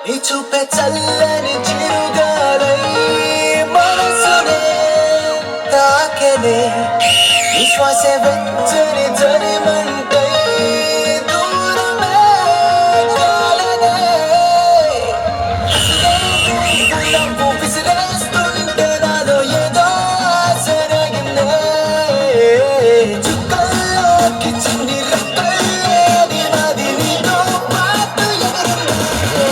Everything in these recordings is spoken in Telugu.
నీ చూపే చల్లని చిరుగాలై మనసునే తాకెనే నీ శ్వాసే వెచ్చని జరిమంటై దూరమే చాలనే నవ్వు విసిరేస్తుంటే నాలో ఏదో సరగిందే చుక్కల్లోకి చిన్ని రెక్కల్లేని నది నీతో పాటు ఎగిరిందే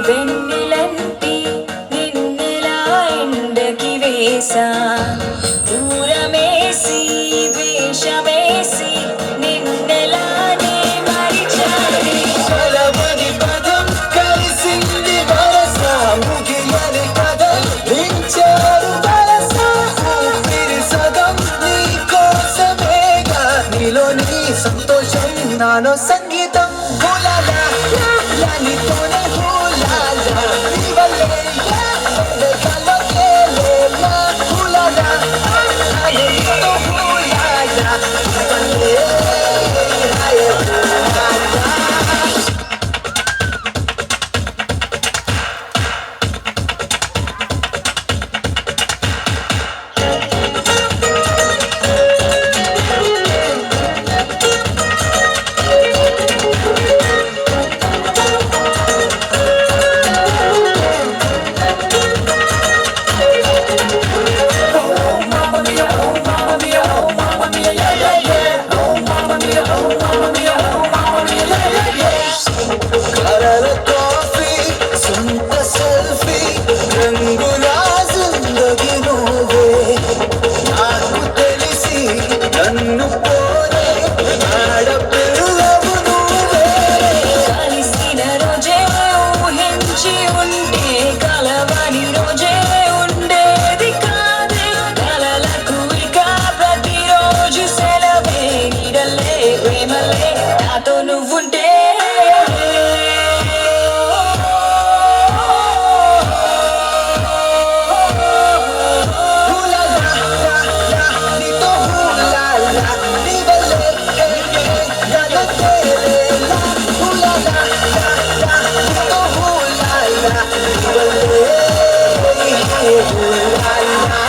వెన్నెలంటి నిన్నెలా ఎండకి వేసా దూరమేసి ద్వేషమేసి నిన్నెలానే మరిచాలి బలమని పదం కలిసింది వరస ముగియని కథం నించారు వరస ఊపిరి సగం నీ కోసమేగా నీలో నీ సంతోషం నాలో సంగీతం హులాలా నీతోనే హులాలా నీ వల్లే వెదలో తేలేలా హులాలా నీతో హులాలా నీ వల్లే కలల కాఫీ సొంత సెల్ఫీ రంగుల జిందగీ నువ్వే నాకు తెలిసి నన్ను కోరే ఆడపిల్లవు నువ్వే కలిసిన రోజే ఊహించి ఉంటే కలవని రోజే ఉండేది కాదే కలలకు ఇక ప్రతిరోజు సెలవే నీడలే ప్రేమలే నాతో నువ్వుంటే నీతో హులాలా నీ వల్లే వెదలో తేలేలా హులాలా నీతో హులాలా నీ వల్లే హులాలా.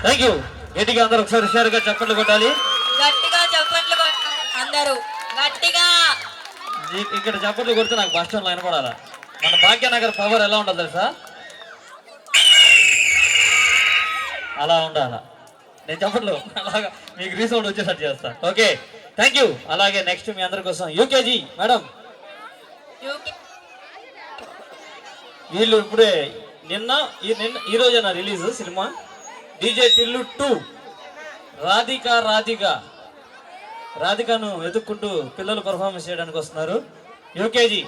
Thank you. గట్టిగా అందరూ ఒకసారి హుషారుగా చప్పట్లు కొట్టాలి. గట్టిగా చప్పట్లు కొట్టాలి అందరూ గట్టిగా. ఇక్కడ చప్పట్లు కొడితే నాకు బస్ స్టాండ్లో వినపడాలా. మన భాగ్యనగర్ పవర్ ఎలా ఉంటుంది తెలుసా? అలా ఉండాలా. నేను చప్పట్లు అలాగా మీకు రీసౌండ్ వచ్చేసట్టు చేస్తా. Okay, thank you. అలాగే నెక్స్ట్ మీ అందరి కోసం యూకేజీ మేడం. వీళ్ళు ఇప్పుడే నిన్న ఈ రోజైనా రిలీజ్ సినిమా డీజే టిల్లు 2 రాధికను వెతుక్కుంటూ పిల్లలు పర్ఫార్మెన్స్ చేయడానికి వస్తున్నారు యూకేజీ.